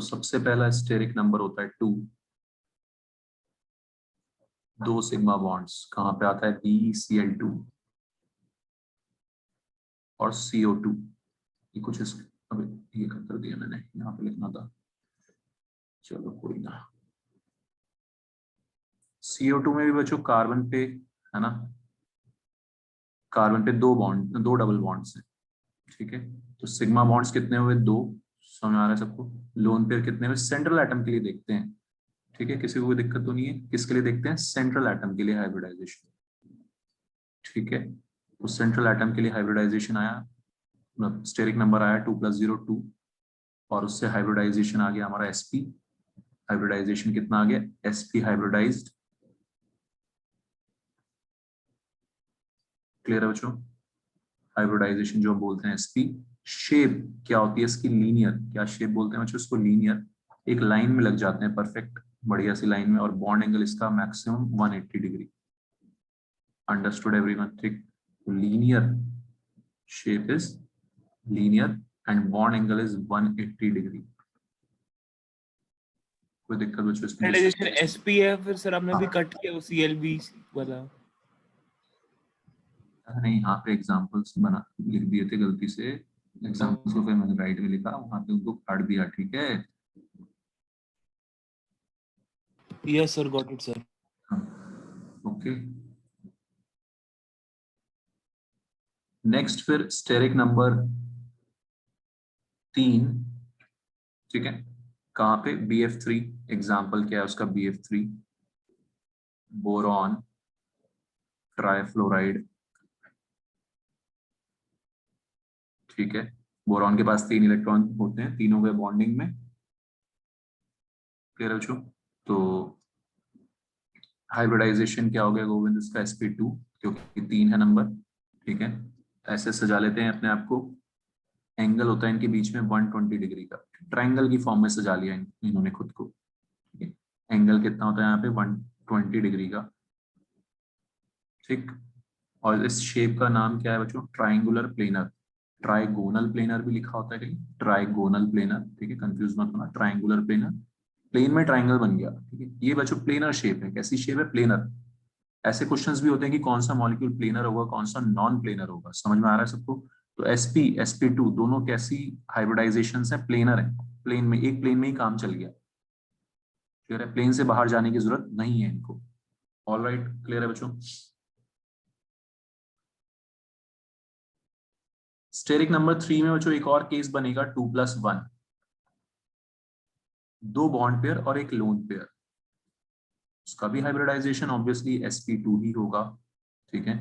सबसे पहला steric number होता है 2, 2 सिग्मा बॉन्ड्स कहां पे आता है, BeCl2 और CO2। ये कुछ इस अभी ये कर दिया मैंने, यहाँ पे लिखना था, चलो कोई ना। CO2 में भी बच्चों कार्बन पे है ना, कार्बन पे 2 बॉन्ड, 2 डबल बॉन्ड्स हैं, ठीक है। तो सिग्मा बॉन्ड्स कितने हुए, 2, समझ आ रहा है सबको। लोन पेयर कितने हुए, सेंट्रल एटम के लिए देखते हैं, ठीक है, किसी को कोई दिक्कत तो नहीं है। किसके लिए देखते हैं, सेंट्रल एटम के लिए हाइब्रिडाइजेशन, ठीक है। तो सेंट्रल एटम के लिए हाइब्रिडाइजेशन आया, मतलब स्टेरिक नंबर आया 2+0 2, और उससे हाइब्रिडाइजेशन आ गया हमारा sp। हाइब्रिडाइजेशन कितना आ गया, sp हाइब्रिडाइज्ड। क्लियर है बच्चों, हाइब्रिडाइजेशन जो हम बोलते हैं sp। शेप क्या होती है इसकी, लीनियर। क्या शेप बोलते हैं बच्चों इसको, लीनियर। एक लाइन में लग जाते हैं परफेक्ट, बढ़िया सी लाइन में, और बॉन्ड एंगल इसका मैक्सिमम 180 डिग्री। अंडरस्टूड एवरीवन, ठीक। Linear shape is linear and bond angle is 180 degree. कोई दिक्कत बच्चों इसमें? हाइब्रिडाइजेशन sp है, फिर सर आपने भी कट किया वो ClB वाला। नहीं, यहाँ पे एग्जांपल्स बना लिख दिए थे गलती से, एग्जांपल्स को फिर मैंने राइट में लिखा, वहां पे उनको काट दिया, ठीक है। Yes sir, got it sir. Okay, next फिर स्टेरिक नंबर 3, ठीक है। कहाँ पे, BF3। एग्जाम्पल क्या है उसका, BF3, बोरॉन ट्राइफ्लोराइड, ठीक है। बोरॉन के पास 3 इलेक्ट्रॉन होते हैं, तीनों के बॉन्डिंग में, क्लियर है बच्चों। तो हाइब्रिडाइजेशन क्या हो गया गोविंद, इसका sp2, क्योंकि 3 है नंबर, ठीक है। ऐसे सजा लेते हैं अपने आप को। एंगल होता है इनके बीच में 120 डिग्री का, ट्राइंगल की फॉर्म में सजा लिया इन्होंने खुद को, ठीक है। एंगल कितना होता है यहाँ पे, 120 डिग्री का, ठीक। और इस शेप का नाम क्या है बच्चों, ट्राइंगुलर प्लेनर। ट्राइगोनल प्लेनर भी लिखा होता है कहीं, ट्राइगोनल प्लेनर, ठीक है, कंफ्यूज मत होना। ट्राइंगुलर प्लेनर, प्लेन में ट्राइंगल बन गया, ठीक है। ये बच्चों प्लेनर शेप है, कैसी शेप है, प्लेनर। ऐसे क्वेश्चंस भी होते हैं कि कौन सा मॉलिक्यूल प्लेनर होगा, कौन सा नॉन प्लेनर होगा, समझ में आ रहा है सबको। तो sp2 दोनों कैसी हाइब्रिडाइजेशन है, प्लेनर है। प्लेन में, एक प्लेन में ही काम चल गया, क्लियर है, प्लेन से बाहर जाने की जरूरत नहीं है इनको। ऑल राइट, क्लियर है बच्चों। स्टेरिक नंबर 3 में बच्चों एक और केस बनेगा, 2+1, 2 बॉन्ड पेयर और एक लोन पेयर, उसका भी हाइब्रिडाइजेशन ऑब्वियसली sp2 ही होगा, ठीक है।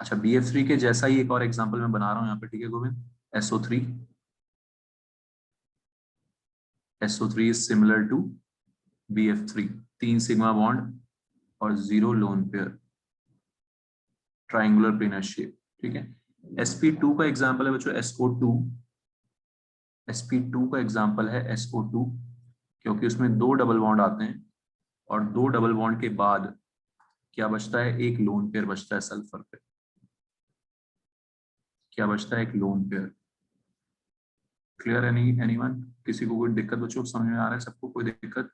अच्छा, BF3 के जैसा ही एक और एग्जांपल मैं बना रहा हूं यहाँ पे, ठीक है Govind. SO3, SO3 is similar to BF3, 3 sigma bond और 0 lone pair, triangular planar shape, ठीक है। sp2 का एग्जांपल है बच्चों SO2, sp2 का एग्जांपल है SO2, क्योंकि उसमें 2 डबल बॉन्ड आते हैं, और 2 डबल बॉन्ड के बाद क्या बचता है, एक लोन पेयर बचता है सल्फर पे। क्या बचता है, एक लोन पेयर। क्लियर है नहीं, एनीवन? किसी को कोई दिक्कत बच्चों, समझ में आ रहा है सबको, कोई दिक्कत?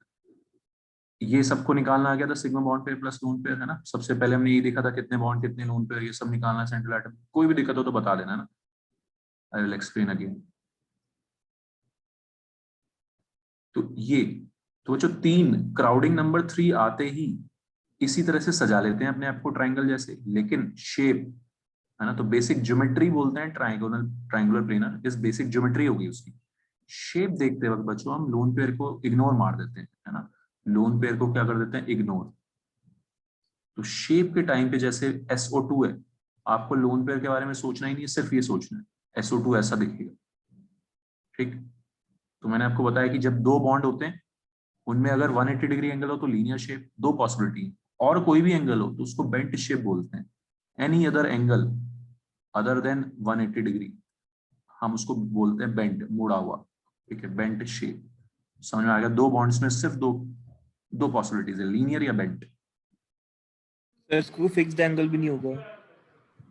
ये सबको निकालना आ गया था, sigma bond pair plus lone pair, है ना। सबसे पहले हमने ये देखा था कितने बॉन्ड कितने लोन पेयर, ये सब निकालना है सेंट्रल एटम। कोई भी दिक्कत हो तो बता देना ना, आई विल एक्सप्लेन अगेन। तो ये, तो बच्चों 3 क्राउडिंग नंबर 3 आते ही इसी तरह से सजा लेते हैं अपने आप को ट्राइंगल जैसे, लेकिन शेप, है ना, तो बेसिक ज्योमेट्री बोलते हैं ट्राइगोनल, ट्राइंगुलर प्लेनर, इस बेसिक ज्योमेट्री होगी उसकी। शेप देखते वक्त बच्चों हम लोन पेयर को इग्नोर मार देते हैं, है ना। लोन पेयर को क्या कर देते हैं, इग्नोर। तो शेप के टाइम पे जैसे SO2 है, आपको लोन पेयर के बारे में सोचना ही नहीं है, सिर्फ ये सोचना है SO2 ऐसा दिखेगा, ठीक। तो मैंने आपको बताया कि जब 2 बॉन्ड होते हैं, उनमें अगर 180 डिग्री एंगल हो तो लीनियर शेप, 2 पॉसिबिलिटी, और कोई भी एंगल हो तो उसको बेंट शेप बोलते हैं। Any other angle other than 180 degree हम उसको बोलते हैं बेंट, मुड़ा हुआ, ठीक है, बेंट शेप। समझ में आ गया, 2 बॉन्ड्स में सिर्फ दो पॉसिबिलिटीज है, लीनियर या बेंट। सर इसको फिक्स्ड एंगल भी नहीं होगा?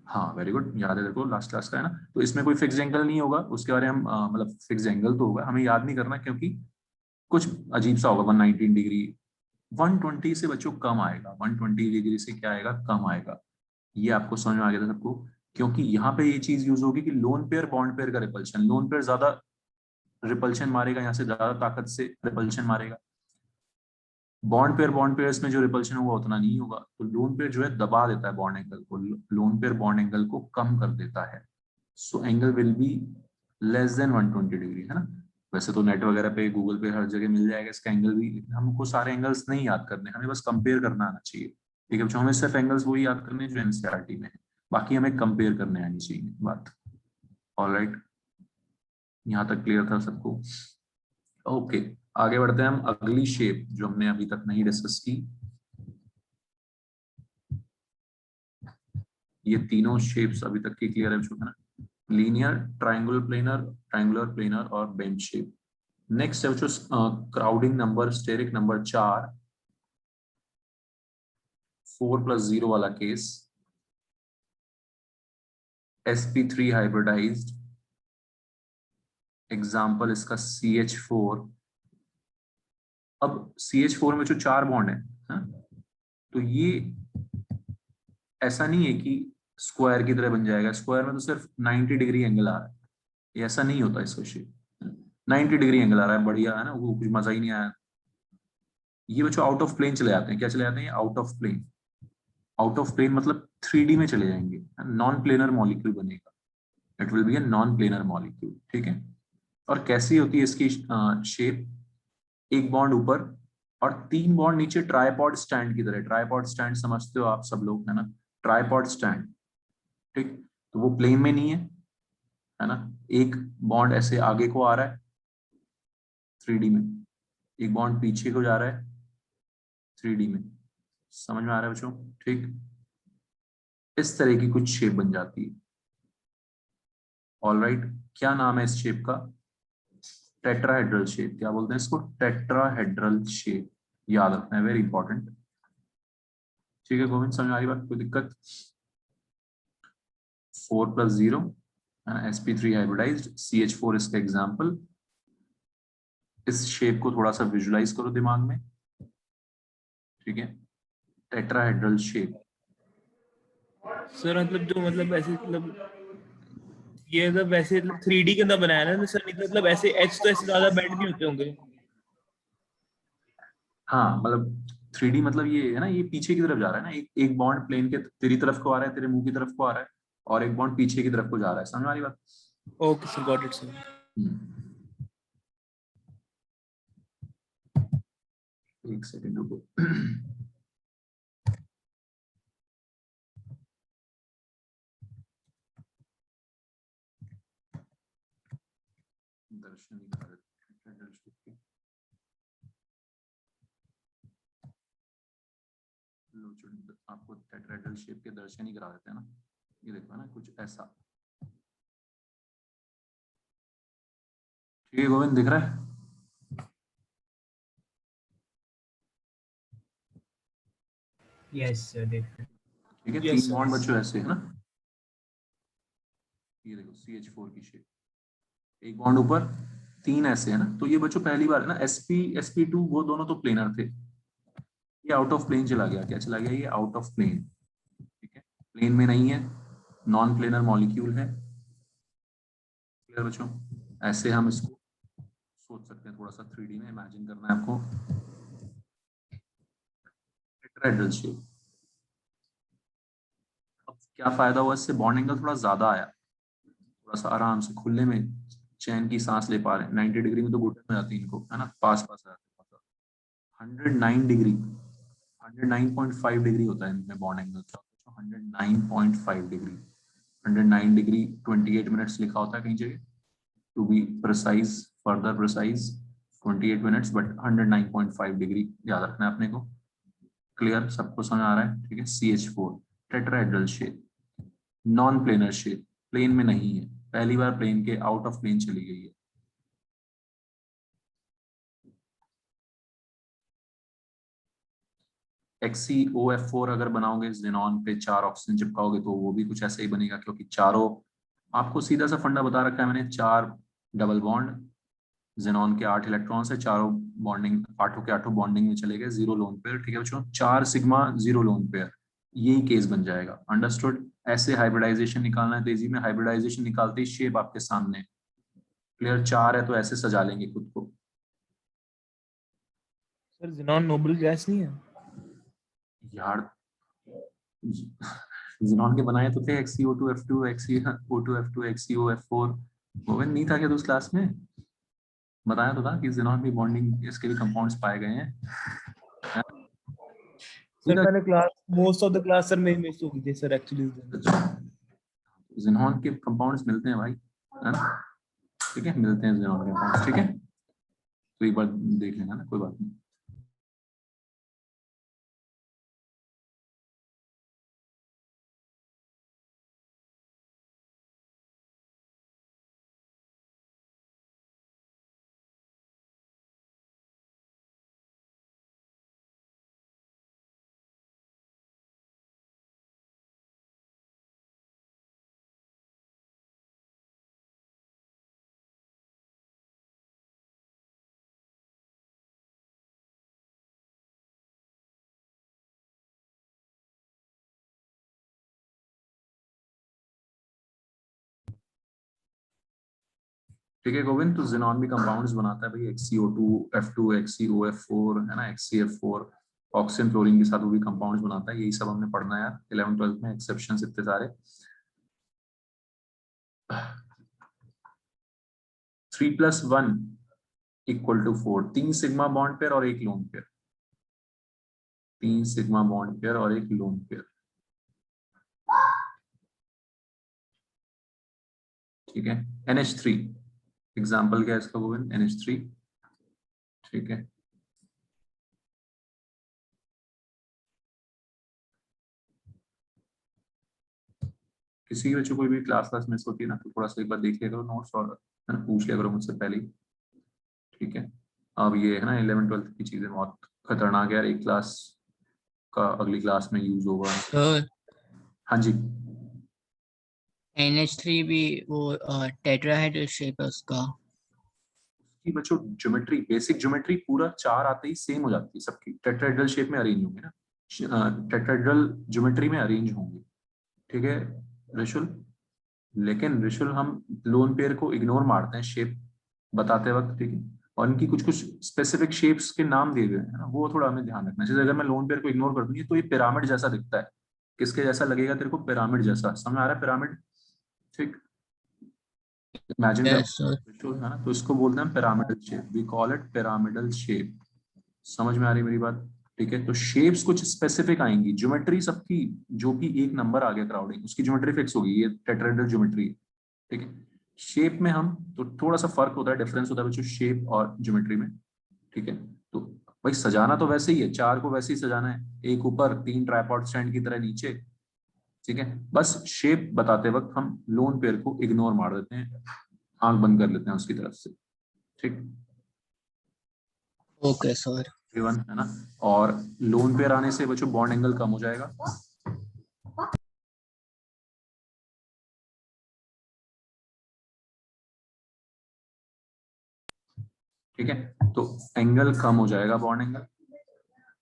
हाँ वेरी गुड, याद है तेरे को, लास्ट क्लास का है ना। तो इसमें कोई फिक्स एंगल नहीं होगा, उसके बारे में हम मतलब फिक्स एंगल तो होगा, हमें याद नहीं करना, क्योंकि कुछ अजीब सा होगा। 119 डिग्री, 120 से बच्चों कम आएगा, 120 डिग्री से क्या आएगा, कम आएगा। ये आपको समझ में आ गया था सबको, क्योंकि यहाँ पे ये चीज यूज होगी कि लोन पेयर बॉन्ड पेयर का रिपल्शन, लोन पेयर ज्यादा रिपल्शन मारेगा, यहाँ से ज्यादा ताकत से रिपल्शन मारेगा। बॉन्ड पेयर्स में जो रिपल्शन होगा उतना नहीं होगा, तो लोन पेयर जो है दबा देता है बॉन्ड एंगल को, लोन पेयर बॉन्ड एंगल को कम कर देता है। So angle will be less than 120 degree, है ना। वैसे तो नेट वगैरह पे, गूगल पे हर जगह मिल जाएगा इसका एंगल भी, लेकिन हमको सारे एंगल्स नहीं याद करने, हमें बस कंपेयर करना आना चाहिए। ठीक है बच्चों, हमें सिर्फ एंगल्स वही याद करने हैं जो एनसीईआरटी में है, बाकी हमें कंपेयर करने आनी चाहिए बात। ऑलराइट, यहाँ तक क्लियर था सबको? ओके, आगे बढ़ते हैं हम अगली शेप जो हमने अभी तक नहीं डिस्कस की। ये तीनों शेप्स अभी तक की क्लियर है बच्चों, है ना। लीनियर, ट्राइंगुलर प्लेनर और बेंच शेप। नेक्स्ट है बच्चों क्राउडिंग नंबर, स्टेरिक नंबर 4, 4+0 वाला केस, sp3 हाइब्रिडाइज्ड, एग्जाम्पल इसका CH4। अब CH4 में जो 4 बॉन्ड है, हाँ? तो ये ऐसा नहीं है कि स्क्वायर की तरह बन जाएगा, स्क्वायर में तो सिर्फ 90 डिग्री एंगल आ रहा है, ये ऐसा नहीं होता इसका शेप। 90 डिग्री एंगल आ रहा है, बढ़िया है ना, वो कुछ मजा ही नहीं आया। ये बच्चों आउट ऑफ प्लेन चले जाते हैं, क्या चले जाते हैं, out of plane. Out of plane मतलब 3D में चले जाएंगे, नॉन प्लेनर मॉलिक्यूल बनेगा, it will be a non planar molecule. ठीक है, और कैसी होती है इसकी शेप, एक बॉन्ड ऊपर और 3 बॉन्ड नीचे, ट्राइपॉड स्टैंड की तरह। ट्राइपॉड स्टैंड समझते हो आप सब लोग, है ना, ट्राइपॉड स्टैंड। ठीक, तो वो प्लेन में नहीं है ना, एक बॉन्ड ऐसे आगे को आ रहा है 3D में, एक बॉन्ड पीछे को जा रहा है 3D में। समझ में आ रहा है बच्चों? ठीक, इस तरह की कुछ शेप बन जाती है। ऑलराइट, क्या नाम है इस शेप का, टेट्राहेड्रल शेप। क्या बोलते हैं इसको, टेट्राहेड्रल शेप, याद रखना है, वेरी इंपॉर्टेंट। ठीक है गोविंद, समझ आ रही बात, कोई दिक्कत? 4+0, sp3 हाइब्रिडाइज्ड, CH4 इसका एग्जाम्पल। इस शेप को थोड़ा सा विजुलाइज करो दिमाग में। ठीक है, टेट्राहेड्रल शेप। सर मतलब जो मतलब ऐसे मतलब ये मतलब वैसे मतलब 3D के अंदर बनाया ना सर, नहीं तो मतलब ऐसे एच तो ऐसे ज्यादा बेंड नहीं होते होंगे। हाँ मतलब 3D मतलब ये है ना, ये पीछे की तरफ जा रहा है ना, एक एक बॉन्ड प्लेन के तेरी तरफ को आ रहा है, तेरे मुंह की तरफ को आ रहा है, और एक बॉन्ड पीछे की तरफ को जा रहा है। समझ आ रही बात? Okay sir, got it sir. एक सेकेंड रुको। दर्शन ही करा देते हैं। आपको टेट्राहेड्रल शेप के दर्शन ही करा देते हैं ना। ये देखो है ना, कुछ ऐसा। ठीक है गोविंद, दिख रहा है? यस सर, देख रहे हैं। ठीक है, यस 3 सर। बॉन्ड बच्चों ऐसे है ना, ये देखो CH4 की शेप, एक बॉन्ड ऊपर, 3 ऐसे है ना। तो ये बच्चों पहली बार है ना, sp2 वो दोनों तो प्लेनर थे, ये आउट ऑफ प्लेन चला गया। क्या चला गया, ये आउट ऑफ प्लेन। ठीक है, प्लेन में नहीं है, नॉन प्लेनर मॉलिक्यूल है। क्लियर बच्चों? ऐसे हम इसको सोच सकते हैं, थोड़ा सा 3D में इमेजिन करना है आपको, टेट्राहेड्रल शेप। अब क्या फायदा हुआ इससे, बॉन्ड एंगल थोड़ा ज्यादा आया, थोड़ा सा आराम से खुले में चैन की सांस ले पा रहे हैं। 90 डिग्री में तो घुटन में जाती है इनको, है ना, पास पास आ जाते हैं। 109 डिग्री, 109.5 डिग्री होता है इनमें बॉन्ड एंगल का, 109.5 डिग्री, 109 डिग्री 28 मिनट्स लिखा होता है कहीं जगह, to be precise, further precise 28 minutes, but 109.5 degree याद रखना है अपने को। क्लियर, सबको समझ आ रहा है? ठीक है, CH4 tetrahedral shape, non planar shape, plane में नहीं है, पहली बार प्लेन के आउट ऑफ प्लेन चली गई है। XeOF4 अगर बनाओगे ज़ेनॉन पे 4 ऑक्सीजन चिपकाओगे तो वो भी कुछ ऐसा ही बनेगा, क्योंकि चारों, आपको सीधा सा फंडा बता रखा है मैंने, 4 डबल बॉन्ड, ज़ेनॉन के 8 इलेक्ट्रॉन्स है, चारों बॉन्डिंग, आठों के आठों बॉन्डिंग में चले गए, 0 लोन पेयर। ठीक है बच्चों, 4 सिग्मा 0 लोन पेयर, यही केस बन जाएगा। अंडरस्टूड? ऐसे हाइब्रिडाइजेशन निकालना है तेजी में, हाइब्रिडाइजेशन निकालते ही शेप आपके सामने क्लियर। 4 है तो ऐसे सजा लेंगे खुद को। सर ज़ेनॉन नोबल गैस नहीं है? यार ज़ेनॉन के बनाए तो थे, XeO2F2, XeO2F2, XeOF4। गोविंद नहीं था क्या तो उस क्लास में? बताया तो था कि ज़ेनॉन की बॉन्डिंग इसके भी कंपाउंड्स पाए गए हैं। सर मैंने class, most of the class sir मेरी मिस हो गई थी सर एक्चुअली। ज़ेनॉन के कंपाउंड्स मिलते हैं भाई, है ना? ठीक है, मिलते हैं ज़ेनॉन के कंपाउंड्स। ठीक है, तो एक बार देख लेना ना, कोई बात नहीं। ठीक है गोविंद, तो ज़ेनॉन भी कंपाउंड्स बनाता है भाई, XeO2F2, XeOF4, है ना, XeF4, ऑक्सीजन फ्लोरीन के साथ वो भी कंपाउंड्स बनाता है। यही सब हमने पढ़ना है यार 11th 12th में, एक्सेप्शंस इतने सारे। 3+1 = 4, 3 सिग्मा बॉन्ड पेयर और 1 lone pair, 3 sigma bond pair और 1 लोन पेयर। ठीक है, NH3 एग्जाम्पल क्या है इसका गोविंद? NH3। ठीक है, किसी भी बच्चों कोई भी क्लास मिस होती है ना तो थोड़ा सा एक बार देख लिया करो नोट्स, और है ना, पूछ लिया करो मुझसे पहले ही। ठीक है, अब ये है ना 11th 12th की चीजें बहुत खतरनाक है यार, एक क्लास का अगली क्लास में यूज होगा। सर हाँ जी, NH3 भी वो टेट्राहेड्रल शेप है उसका। कि बच्चों ज्योमेट्री, बेसिक ज्योमेट्री पूरा 4 आते ही सेम हो जाती है सबकी, टेट्राहेड्रल शेप में अरेंज होंगे ना, टेट्राहेड्रल ज्योमेट्री में अरेंज होंगे। ठीक है रिशुल, लेकिन रिशुल हम लोन पेयर को इग्नोर मारते हैं शेप बताते वक्त। ठीक है, और इनकी कुछ कुछ स्पेसिफिक शेप्स के नाम दिए गए हैं ना, वो थोड़ा हमें ध्यान रखना है। जैसे अगर मैं लोन पेयर को इग्नोर कर दूंगी तो ये पिरामिड जैसा दिखता है, किसके जैसा लगेगा तेरे को? पिरामिड जैसा, समझ आ रहा है पिरामिड? ठीक, इमेजिन कर, यस सर। है ना, तो इसको बोलते हैं pyramidal shape, we call it pyramidal shape. समझ में आ रही मेरी बात? ठीक है, तो शेप्स कुछ स्पेसिफिक आएंगी, ज्योमेट्री सबकी जो कि एक नंबर आ गया क्राउडिंग, उसकी ज्योमेट्री फिक्स होगी, ये टेट्राहेड्रल ज्योमेट्री है। ठीक है, शेप में हम तो थोड़ा सा फर्क होता है, डिफरेंस होता है बच्चों शेप और ज्योमेट्री में। ठीक है, तो भाई सजाना तो वैसे ही है, 4 को वैसे ही सजाना है, एक ऊपर 3 ट्राइपॉड स्टैंड की तरह नीचे। ठीक है, बस शेप बताते वक्त हम लोन पेयर को इग्नोर मार देते हैं, आंख बंद कर लेते हैं उसकी तरफ से। ठीक, ओके सर। एवन है ना, और लोन पेयर आने से बच्चों बॉन्ड एंगल कम हो जाएगा। ठीक है, तो एंगल कम हो जाएगा, बॉन्ड एंगल,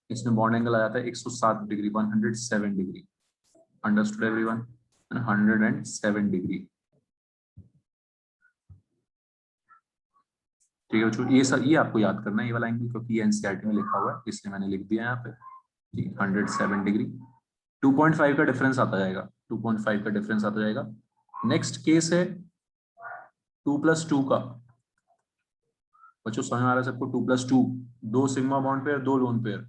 इसमें बॉन्ड एंगल आ जाता है 107 degree, 107 degree. Understood everyone? 107 degree. ठीक है बच्चों, ये सब ये आपको याद करना है, ये वाला एंगल, क्योंकि ये एनसीईआरटी में लिखा हुआ है इसलिए मैंने लिख दिया यहाँ पे। ठीक है, 107 डिग्री, 2.5 का डिफरेंस आता जाएगा, 2.5 का डिफरेंस आता जाएगा। नेक्स्ट केस है 2+2 का। बच्चों समझ में आ रहा है सबको? 2+2, 2 sigma bond pair, 2 lone pair,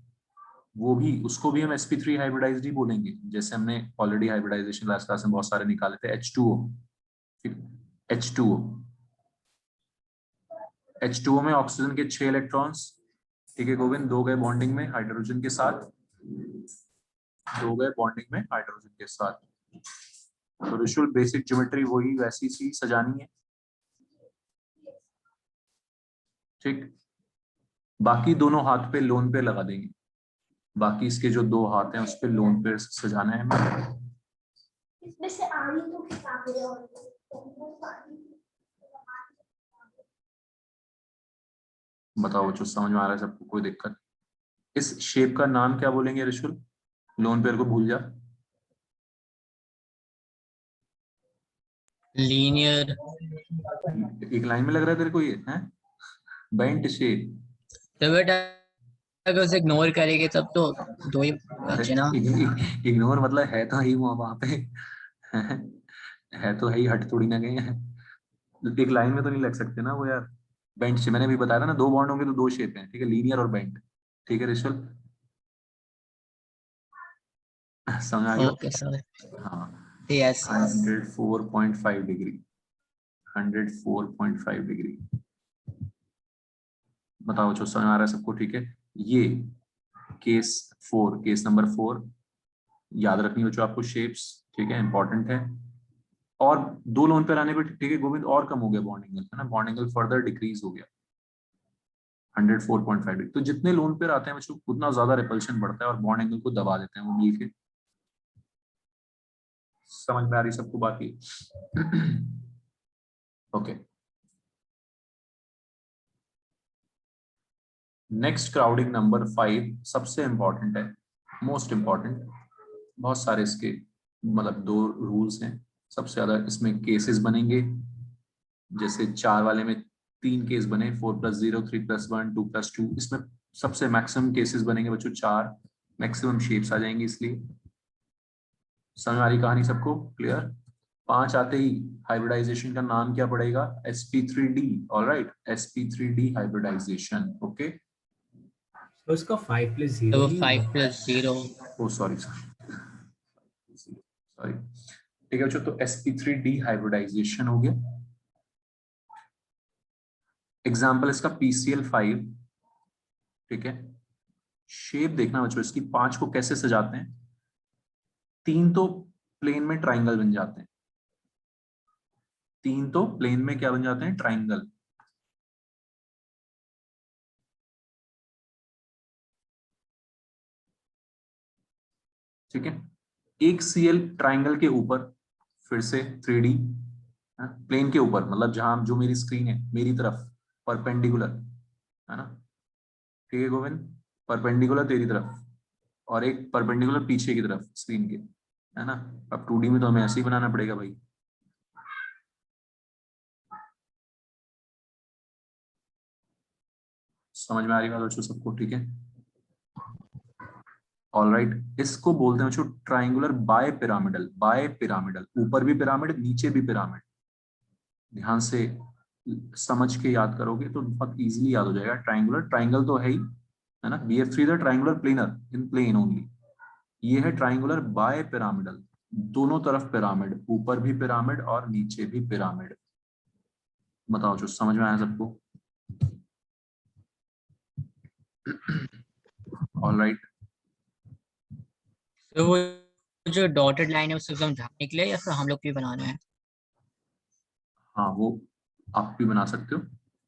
वो भी, उसको भी हम sp3 हाइब्रिडाइज्ड ही बोलेंगे, जैसे हमने ऑलरेडी हाइब्रिडाइजेशन लास्ट क्लास में बहुत सारे निकाले थे। H2O, ठीक, H2O, H2O में ऑक्सीजन के 6 इलेक्ट्रॉन्स। ठीक है गोविंद, 2 गए बॉन्डिंग में हाइड्रोजन के साथ, 2 गए बॉन्डिंग में हाइड्रोजन के साथ। तो विजुअल बेसिक ज्योमेट्री वही वैसी सी सजानी है। ठीक, बाकी दोनों हाथ पे लोन पे लगा देंगे। बाकी इसके जो दो हाथ हैं उस पे लोन पेयर सजाना है हमें। इसमें से आ रही तो किताब है और बताओ बच्चों, समझ में आ रहा है सबको? कोई दिक्कत? इस शेप का नाम क्या बोलेंगे रिशुल? लोन पेयर को भूल जा। linear. एक लाइन में लग रहा है तेरे को ये है? Bent shape. तो बेटा अगर उसे इग्नोर करेंगे तब तो दो ही बचे ना। इग्नोर मतलब है तो ही वहां पे है तो है ही, हट थोड़ी ना गए हैं। एक लाइन में तो नहीं लग सकते ना वो यार। बेंट शेप मैंने भी बताया था ना, दो बॉन्ड होंगे तो दो शेप हैं, ठीक है, लीनियर और बेंट। ठीक है रिशुल, समझ आ गया? Okay sir. हाँ, यस। 104.5 degree, 104.5 degree. बताओ बच्चों, समझ आ रहा है सबको? ठीक है, ये केस 4, केस नंबर 4 याद रखनी बच्चों आपको शेप्स, ठीक है, इंपॉर्टेंट है। और दो लोन पे लाने पे, ठीक है गोविंद, और कम हो गया बॉन्ड एंगल, है ना, बॉन्ड एंगल फर्दर डिक्रीज हो गया 104.5 डिग्री। तो जितने लोन पे आते हैं बच्चों उतना ज्यादा रिपल्शन बढ़ता है और बॉन्ड एंगल को दबा देते हैं वो मिलके। समझ में आ रही सबको बाकी? ओके, नेक्स्ट क्राउडिंग नंबर 5 सबसे इंपॉर्टेंट है, मोस्ट इंपॉर्टेंट। बहुत सारे इसके मतलब दो रूल्स हैं, सबसे ज्यादा इसमें केसेस बनेंगे। जैसे 4 वाले में 3 केस बने, 4+0, 3+1, 2+2, इसमें सबसे मैक्सिमम केसेस बनेंगे बच्चों 4, मैक्सिमम शेप्स आ जाएंगी। इसलिए समझ आ रही कहानी सबको? क्लियर? 5 आते ही हाइब्रिडाइजेशन का नाम क्या पड़ेगा? sp3d। Alright, sp3d hybridisation. Okay, तो उसका 5+0 तो वो नहीं 5+0. ओ सॉरी सॉरी, ठीक है बच्चों, तो sp3d हाइब्रिडाइजेशन हो गया। एग्जाम्पल इसका PCl5, ठीक है। शेप देखना बच्चों इसकी, 5 को कैसे सजाते हैं। 3 तो प्लेन में ट्राइंगल बन जाते हैं, 3 तो प्लेन में क्या बन जाते हैं? ट्राइंगल। ठीक है, एक Cl ट्राइंगल के ऊपर, फिर से 3D प्लेन के ऊपर, मतलब जहां जो मेरी स्क्रीन है मेरी तरफ परपेंडिकुलर, है ना, ठीक है गोविंद, परपेंडिकुलर तेरी तरफ, और एक परपेंडिकुलर पीछे की तरफ स्क्रीन के, है ना। अब 2D में तो हमें ऐसे ही बनाना पड़ेगा भाई। समझ में आ रही बात बच्चों सबको? ठीक है, ऑलराइट, इसको बोलते हैं बच्चों triangular bipyramidal. Bipyramidal, ऊपर भी पिरामिड नीचे भी पिरामिड। ध्यान से समझ के याद करोगे तो बहुत इजीली याद हो जाएगा। ट्राइंगुलर, ट्राइंगल तो है ही, है ना, BF3 the triangular planar in plane only. ये है ट्राइंगुलर बाय पिरामिडल, दोनों तरफ पिरामिड, ऊपर भी पिरामिड और नीचे भी पिरामिड। बताओ जो समझ में आया सबको? ऑलराइट, तो वो जो डॉटेड लाइन है उसको समझाने के लिए या फिर हम लोग भी बनाना है? हाँ वो आप भी बना सकते हो,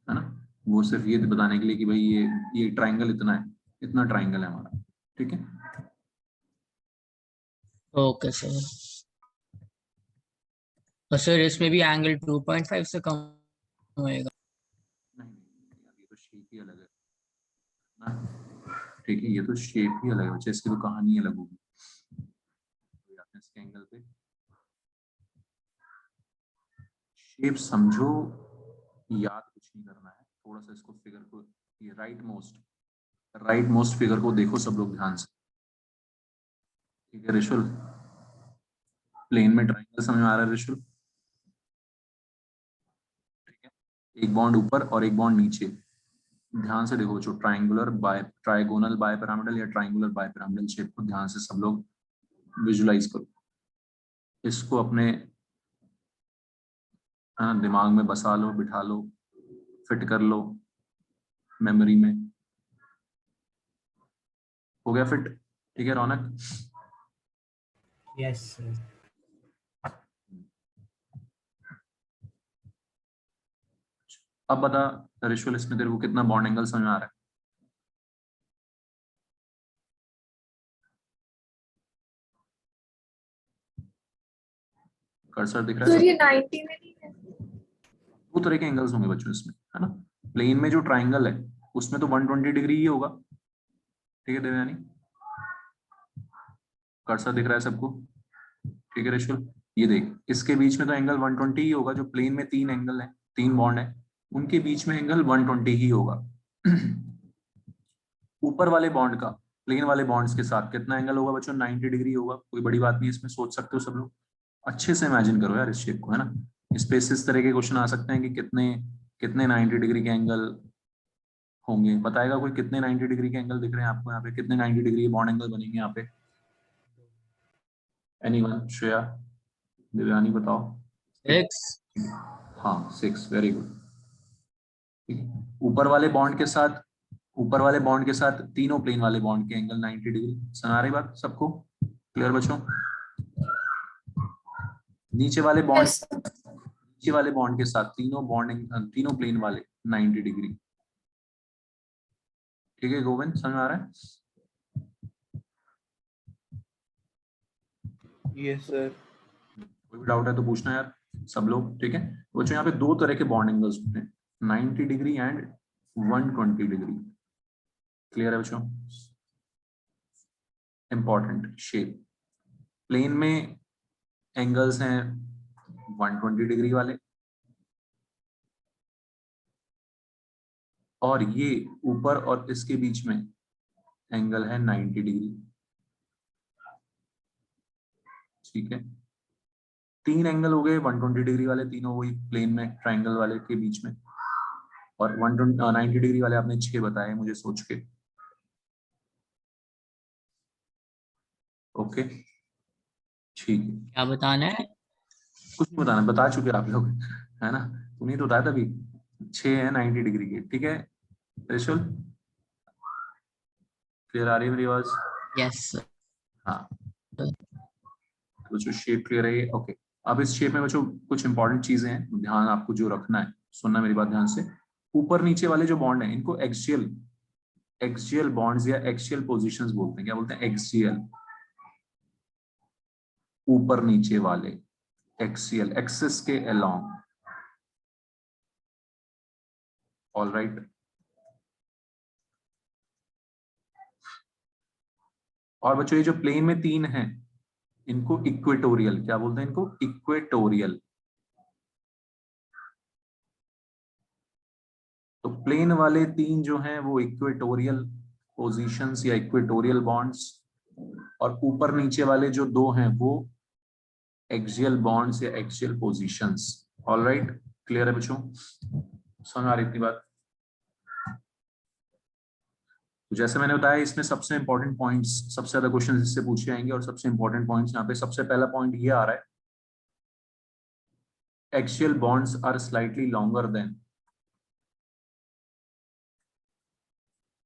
है ना, वो सिर्फ ये बताने के लिए कि भाई ये ट्राइंगल इतना है, इतना ट्राइंगल है हमारा। ठीक है, ओके सर। और सर इसमें भी एंगल 2.5 से कम होएगा? नहीं नहीं यार, ये तो शेप ही अलग है ना। ठीक है, ये तो शेप ही अलग है बच्चे, इसकी तो कहानी अलग होगी। तो आते हैं इसके एंगल पे, शेप समझो, याद कुछ नहीं करना है, थोड़ा सा इसको फिगर को, ये राइट मोस्ट फिगर को देखो सब लोग ध्यान से। ठीक है रिशुल, प्लेन में ट्राइंगल समझ में आ रहा है रिशुल? ठीक है, एक बॉन्ड ऊपर और एक बॉन्ड नीचे। ध्यान से देखो बच्चों, triangular by trigonal bipyramidal या ट्राइंगुलर बाय पिरामिडल शेप को ध्यान से सब लोग विजुलाइज करो। इसको अपने दिमाग में बसा लो, बिठा लो, फिट कर लो मेमोरी में। हो गया फिट? ठीक है रौनक? Yes sir. अब बता रिशुअल, इसमें तेरे को कितना बॉन्ड एंगल समझ में आ रहा है? कर्सर दिख रहा सर है? ये 90 में नहीं है। दो तरह के एंगल्स होंगे बच्चों इसमें, है ना। प्लेन में जो ट्राइंगल है उसमें तो 120 डिग्री ही होगा, ठीक है देवयानी? कर्सर दिख रहा है सबको? ठीक है ऋषभ, ये देख इसके बीच में तो एंगल 120 ही होगा। जो प्लेन में तीन एंगल है, तीन बॉन्ड है, उनके बीच में एंगल 120 ही होगा। ऊपर वाले बॉन्ड का प्लेन वाले बॉन्ड्स के साथ कितना एंगल होगा बच्चों? 90 डिग्री होगा। कोई बड़ी बात नहीं, इसमें सोच सकते हो सब लोग। अच्छे से इमेजिन करो यार इस शेप को, है ना। इस पे इस तरह के क्वेश्चन आ सकते हैं कि कितने कितने 90 डिग्री के एंगल होंगे। बताएगा कोई कितने 90 डिग्री के एंगल दिख रहे हैं आपको यहाँ पे? कितने 90 डिग्री के बॉन्ड एंगल बनेंगे यहाँ पे? एनीवन? श्रेया, दिव्यानी बताओ। 6। हाँ 6, वेरी गुड। ऊपर वाले बॉन्ड के साथ, ऊपर वाले बॉन्ड के साथ तीनों प्लेन वाले बॉन्ड के एंगल 90 डिग्री। सुना रही बात सबको? क्लियर बच्चों? नीचे वाले बॉन्ड, Yes, sir. नीचे वाले बॉन्ड के साथ तीनों बॉन्ड, तीनों प्लेन वाले 90 डिग्री। ठीक है गोविंद, समझ में आ रहा है? Yes sir. कोई भी डाउट है तो पूछना यार सब लोग, ठीक है। बच्चों यहाँ पे दो तरह के बॉन्ड एंगल्स होते हैं, 90 डिग्री एंड 120 डिग्री। क्लियर है बच्चों? Important shape. प्लेन में एंगल्स हैं 120 डिग्री वाले, और ये ऊपर और इसके बीच में एंगल है 90 डिग्री। ठीक है, तीन एंगल हो गए 120 डिग्री वाले, तीनों वही प्लेन में ट्राइंगल वाले के बीच में, और 90 डिग्री वाले आपने 6 बताए मुझे सोच के। ओके ठीक है, क्या बताना है? कुछ नहीं बताना, बता चुके आप लोग, है ना। तुमने तो बताया था अभी 6 है 90 डिग्री के। ठीक है ऋषभ, क्लियर आ रही है मेरी आवाज? Yes sir. हाँ तो जो शेप क्लियर है, ओके। अब इस शेप में बच्चों कुछ इंपॉर्टेंट चीजें हैं, ध्यान आपको जो रखना है, सुनना मेरी बात ध्यान से। ऊपर नीचे वाले जो बॉन्ड हैं इनको एक्सियल, एक्सियल बॉन्ड्स या एक्सियल पोजीशंस बोलते हैं। क्या बोलते हैं? एक्सियल। ऊपर नीचे वाले एक्सियल, एक्सिस के अलोंग। All right. और बच्चों ये जो प्लेन में तीन हैं इनको इक्वेटोरियल, क्या बोलते हैं इनको? इक्वेटोरियल। तो प्लेन वाले तीन जो हैं वो इक्वेटोरियल पोजीशंस या इक्वेटोरियल बॉन्ड्स, और ऊपर नीचे वाले जो दो हैं वो एक्सियल बॉन्ड्स या axial positions. All right, clear है बच्चों? समझ आ रही इतनी बात? तो जैसे मैंने बताया इसमें सबसे इंपॉर्टेंट पॉइंट्स, सबसे ज्यादा क्वेश्चन इससे पूछे जाएंगे, और सबसे इंपॉर्टेंट पॉइंट्स यहाँ पे सबसे पहला पॉइंट ये आ रहा है, axial bonds are slightly longer than,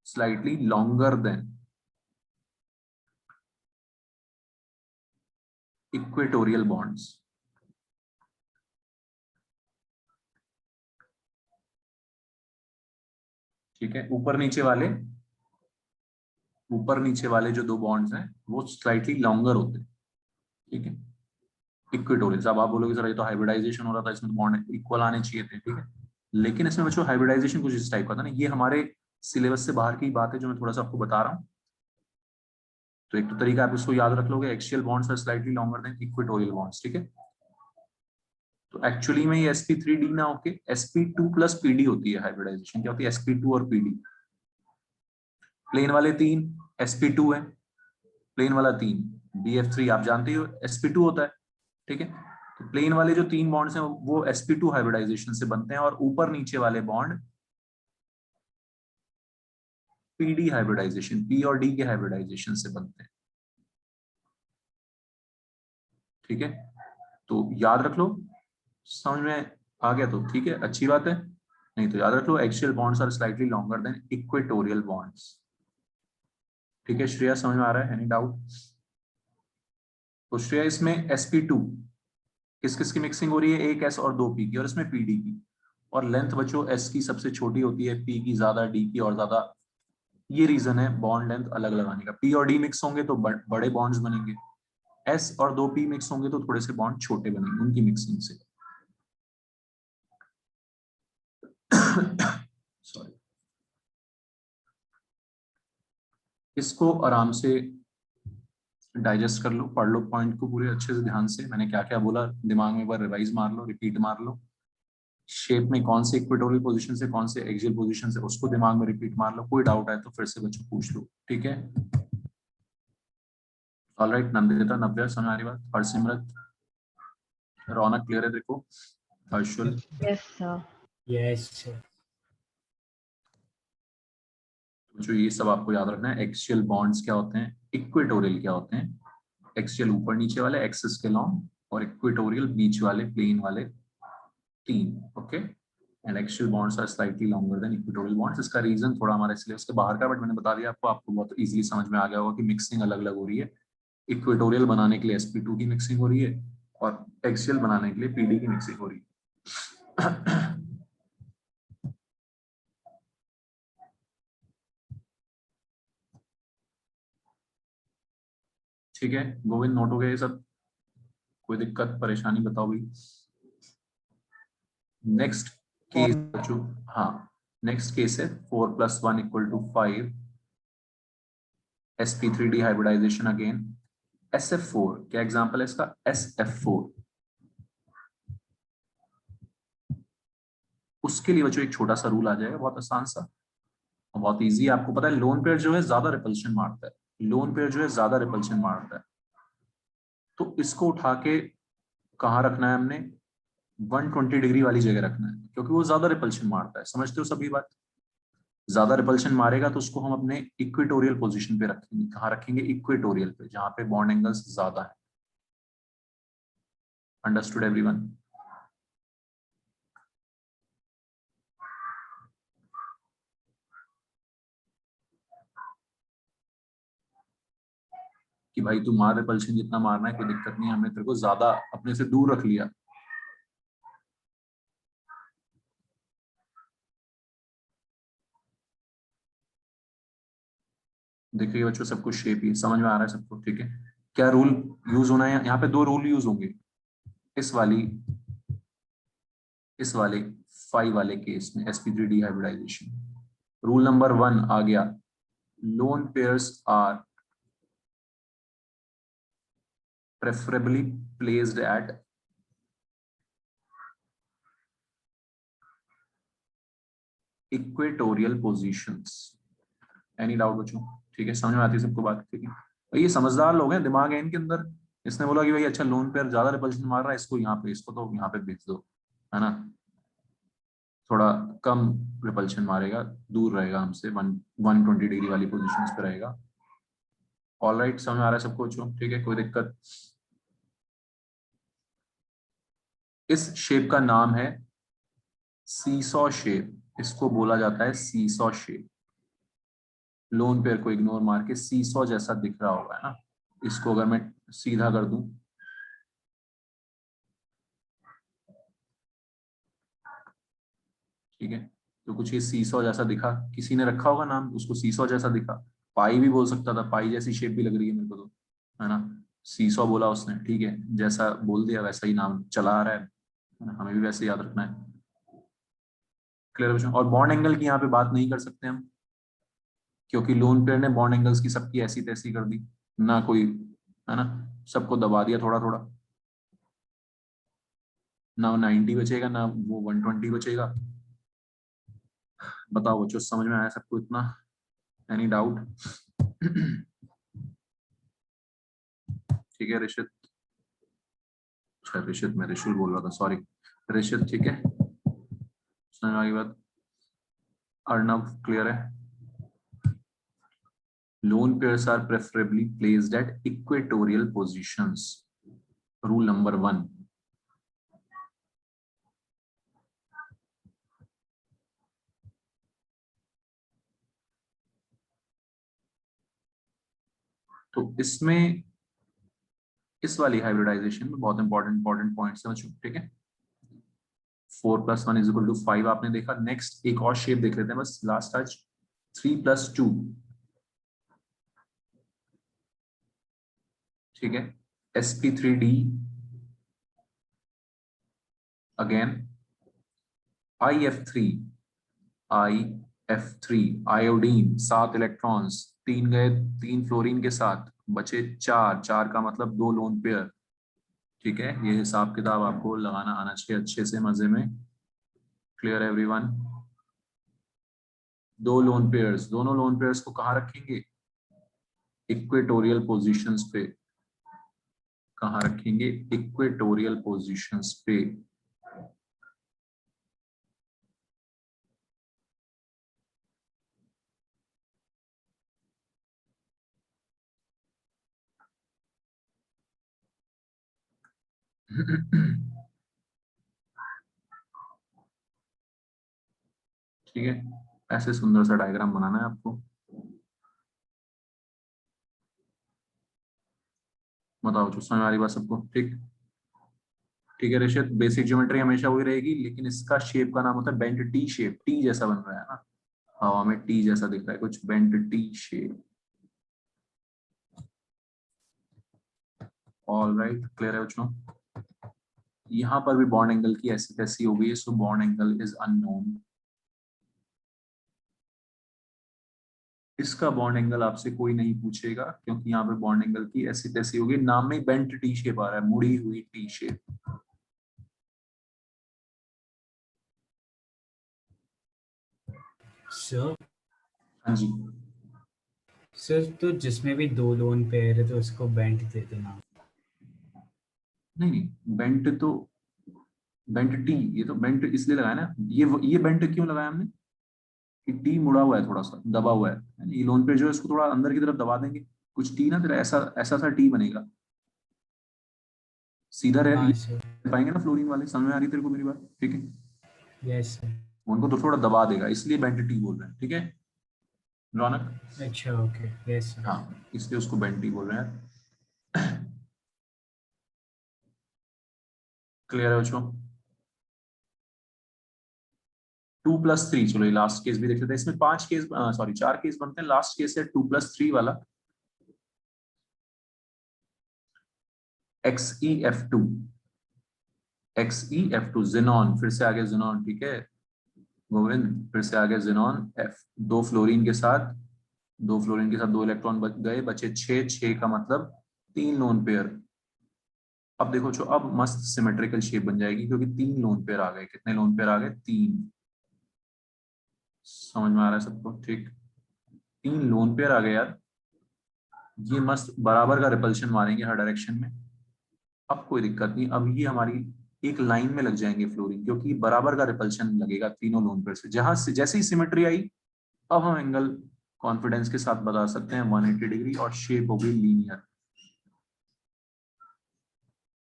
slightly longer than equatorial bonds. ठीक है, ऊपर नीचे वाले जो दो बॉन्ड्स हैं वो स्लाइटली लॉन्गर होते हैं। ठीक है, इक्वेटोरियल। अब आप बोलोगे सर ये तो हाइब्रिडाइजेशन हो रहा था, इसमें तो बॉन्ड इक्वल आने चाहिए थे। ठीक है, लेकिन इसमें बच्चों हाइब्रिडाइजेशन कुछ इस टाइप का था ना, ये हमारे सिलेबस से बाहर की बात है जो मैं थोड़ा सा आपको बता रहा हूँ। तो एक तो तरीका आप इसको याद रख लोगे, axial bonds are slightly longer than equatorial bonds. ठीक है, तो एक्चुअली में ये sp3d ना होके sp2 प्लस pd होती है हाइब्रिडाइजेशन। क्या होती है? sp2 और pd। प्लेन वाले तीन sp2 है, प्लेन वाला तीन bf3 आप जानते हो sp2 होता है। ठीक है, तो प्लेन वाले जो तीन बॉन्ड्स हैं वो sp2 हाइब्रिडाइजेशन से बनते हैं, और ऊपर नीचे वाले बॉन्ड pd हाइब्रिडाइजेशन, p और d के हाइब्रिडाइजेशन से बनते हैं। ठीक है, तो याद रख लो, समझ में आ गया तो ठीक है, अच्छी बात है। नहीं तो याद रख लो axial bonds are slightly longer than equatorial bonds. ठीक है श्रेया, समझ में आ रहा है? Any doubt? तो श्रेया इसमें sp2 किस किस की मिक्सिंग हो रही है? एक s और दो p की, और इसमें pd की। और लेंथ बच्चों s की सबसे छोटी होती है, p की ज्यादा, d की और ज्यादा। ये रीजन है बॉन्ड लेंथ अलग लगाने का। p और d मिक्स होंगे तो बड़े बॉन्ड्स बनेंगे, S और 2 P मिक्स होंगे तो थोड़े से बॉन्ड छोटे बनेंगे उनकी मिक्सिंग से। सॉरी, इसको आराम से डाइजेस्ट कर लो, पढ़ लो पॉइंट को पूरे अच्छे से ध्यान से। मैंने क्या क्या बोला दिमाग में एक बार रिवाइज मार लो, रिपीट मार लो। शेप में कौन से इक्वेटोरियल पोजीशन से कौन से एक्सियल पोजीशन से, उसको दिमाग में रिपीट मार लो। कोई डाउट है तो फिर से बच्चों पूछ लो, ठीक है। ऑलराइट, नंदिता, नव्या, समझ आ रही बात? हरसिमरत, रौनक, क्लियर है? देखो Harshul, Yes, sir. Yes, sir. जो ये सब आपको याद रखना है। एक्सियल बॉन्ड्स क्या होते हैं, इक्वेटोरियल क्या होते हैं। एक्सियल ऊपर नीचे वाले एक्सिस के लॉन्ग, और इक्वेटोरियल बीच वाले प्लेन वाले 3, okay. And axial bonds are slightly longer than equatorial bonds. इसका रीजन थोड़ा हमारे सिलेबस के बाहर का, बट मैंने बता दिया आपको, आपको बहुत इजीली समझ में आ गया होगा कि मिक्सिंग अलग अलग हो रही है। इक्वेटोरियल बनाने के लिए sp2 की मिक्सिंग हो रही है और एक्सियल बनाने के लिए pd की मिक्सिंग हो रही है। ठीक है गोविंद, नोट हो गया ये सब? कोई दिक्कत परेशानी बताओ भाई। नेक्स्ट केस बच्चों, हाँ नेक्स्ट केस है 4 + 1 = 5, sp3d हाइब्रिडाइजेशन अगेन, SF4 क्या एग्जांपल है इसका, SF4। उसके लिए बच्चों एक छोटा सा रूल आ जाएगा, बहुत आसान सा, बहुत इजी। आपको पता है लोन पेयर जो है ज्यादा रिपल्शन मारता है, लोन पेयर जो है ज्यादा रिपल्शन मारता है। तो इसको उठा के कहाँ रखना है हमने, 120 डिग्री वाली जगह रखना है, क्योंकि वो ज्यादा रिपल्शन मारता है। समझते हो सभी बात? ज्यादा रिपल्शन मारेगा तो उसको हम अपने इक्वेटोरियल पोजीशन पे रखेंगे। कहाँ रखेंगे, इक्वेटोरियल पे, जहां पे बॉन्ड एंगल्स ज्यादा है। Understood everyone? कि भाई तू मार रिपल्शन जितना मारना है, कोई दिक्कत नहीं है, हमने तेरे को ज्यादा अपने से दूर रख लिया। देखिए बच्चों सब कुछ शेप ही समझ में आ रहा है सबको, ठीक है। क्या रूल यूज होना है यहाँ पे, 2 रूल यूज होंगे इस वाले 5 वाले केस में, sp3d हाइब्रिडाइजेशन। रूल नंबर 1 आ गया, lone pairs are preferably placed at equatorial positions. Any doubt बच्चों? ठीक है, समझ में आती है सबको बात? ठीक है, तो ये समझदार लोग हैं, दिमाग है इनके अंदर। इसने बोला कि भाई अच्छा लोन पेयर ज्यादा रिपल्शन मार रहा है, इसको यहाँ पे, इसको तो यहाँ पे भेज दो, है ना, थोड़ा कम रिपल्शन मारेगा, दूर रहेगा हमसे, 120 डिग्री वाली पोजीशंस पे रहेगा। ऑलराइट, समझ आ रहा है सबको बच्चों? ठीक है, कोई दिक्कत? इस शेप का नाम है सीसॉ शेप, इसको बोला जाता है सीसॉ शेप। लोन पेयर को इग्नोर मार के सीसॉ जैसा दिख रहा होगा, है ना। इसको अगर मैं सीधा कर दूं, ठीक है, तो कुछ ये सीसॉ जैसा दिखा, किसी ने रखा होगा नाम उसको सीसॉ जैसा दिखा। पाई भी बोल सकता था, पाई जैसी शेप भी लग रही है मेरे को तो, है ना। सीसॉ बोला उसने, ठीक है, जैसा बोल दिया वैसा ही नाम चला आ रहा है ना, हमें भी वैसे याद रखना है। क्लियर बच्चों? और बॉन्ड एंगल की यहाँ पे बात नहीं कर सकते हम, क्योंकि लोन पेयर ने बॉन्ड एंगल्स की सबकी ऐसी तैसी कर दी ना, कोई, है ना, सबको दबा दिया थोड़ा थोड़ा, ना 90 बचेगा ना वो 120 बचेगा। बताओ बच्चों, समझ में आया सबको इतना? Any doubt? ठीक है ऋषित, अच्छा ऋषित, मैं ऋषुल बोल रहा था, सॉरी ऋषित, ठीक है, समझ में आ गई बात? अर्णव, क्लियर है? Lone pairs are preferably placed at equatorial positions. Rule number 1. तो इसमें इस वाली हाइब्रिडाइजेशन में बहुत इंपॉर्टेंट पॉइंट्स हैं बच्चों, ठीक है। 4 + 1 = 5 आपने देखा। नेक्स्ट एक और शेप देख लेते हैं बस, लास्ट आज, 3 + 2, ठीक है। sp3d, again if3, iodine 7 electrons, 3 गए 3 फ्लोरीन के साथ, बचे 4 का मतलब 2 लोन पेयर। ठीक है, ये हिसाब किताब आपको लगाना आना चाहिए अच्छे से, मजे में। Clear everyone? 2 लोन पेयर्स, दोनों लोन पेयर्स को कहाँ रखेंगे? इक्वेटोरियल पोजीशंस पे। कहाँ रखेंगे? इक्वेटोरियल पोजीशंस पे। ठीक है, ऐसे सुंदर सा डायग्राम बनाना है आपको। बताओ जो समझ आ रही बात सबको? ठीक, ठीक है ऋषित, बेसिक ज्योमेट्री हमेशा वही रहेगी, लेकिन इसका शेप का नाम होता है बेंट टी शेप। टी जैसा बन रहा है ना, हवा में टी जैसा दिख रहा है कुछ, bent T shape. All right, clear है बच्चों? यहाँ पर भी बॉन्ड एंगल की ऐसी तैसी हो गई है, so bond angle is unknown. इसका बॉन्ड एंगल आपसे कोई नहीं पूछेगा, क्योंकि यहाँ पे बॉन्ड एंगल की ऐसी तैसी हो गई, नाम में बेंट टी शेप आ रहा है, मुड़ी हुई टी शेप। सर हाँ जी, सर तो जिसमें भी 2 लोन पेयर है तो उसको बेंट दे देना। नहीं नहीं, बेंट तो बेंट टी, ये तो बेंट इसलिए लगाया ना, ये बेंट क्यों लगाया हमने कि टी मुड़ा हुआ है, थोड़ा सा दबा हुआ है। ये लोन पे जो है इसको थोड़ा अंदर की तरफ दबा देंगे, कुछ टी ना तेरा ऐसा ऐसा सा टी बनेगा, सीधा रह हाँ सर। पाएंगे ना फ्लोरीन वाले। समझ में आ रही तेरे को मेरी बात? ठीक है, यस सर। उनको तो थोड़ा दबा देगा, इसलिए बेंट टी बोल रहे हैं। ठीक है रौनक? अच्छा ओके, यस सर। हाँ, इसलिए उसको बेंट टी बोल रहे हैं। क्लियर है बच्चों? 2+3, चलो ये लास्ट केस भी देख लेते हैं। इसमें 5 केस, सॉरी 4 केस बनते हैं, लास्ट केस है 2+3 वाला। XeF2, XeF2 जिनॉन, फिर से आगे जिनॉन। ठीक है गोविंद, फिर से आगे जिनॉन F, 2 फ्लोरीन के साथ, 2 फ्लोरीन के साथ 2 इलेक्ट्रॉन बच गए, बचे 6 का मतलब 3 लोन पेयर। अब देखो जो, अब मस्त सिमेट्रिकल शेप बन जाएगी, क्योंकि 3 लोन पेयर आ गए। कितने लोन पेयर आ गए? 3। समझ में आ रहा है सबको? ठीक, 3 लोन पेयर आ गए यार। ये मस्त बराबर का रिपल्शन मारेंगे हर डायरेक्शन में। अब कोई दिक्कत नहीं, अब ये हमारी एक लाइन में लग जाएंगे फ्लोरीन, क्योंकि बराबर का रिपल्शन लगेगा तीनों लोन पेयर से। जहां से जैसे ही सिमेट्री आई, अब हम एंगल कॉन्फिडेंस के साथ बता सकते हैं 180 डिग्री, और शेप हो गई लीनियर।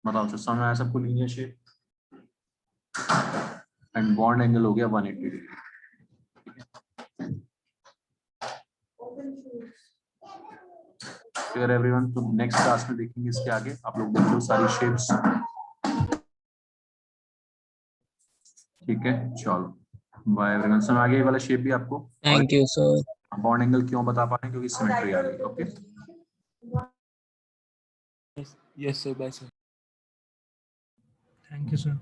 बताओ जो समझ में आया सबको? Linear shape and bond angle हो गया 180 डिग्री। Clear everyone? तो नेक्स्ट क्लास में देखेंगे इसके आगे, आप लोग देख लो सारी शेप्स। ठीक है चलो बाय एवरीवन। समझ आ गया ये वाला शेप भी आपको? और thank you sir. Bond angle क्यों बता पा रहे हैं? क्योंकि सिमेट्री आ गई। Okay, yes sir, bye sir. Thank you sir.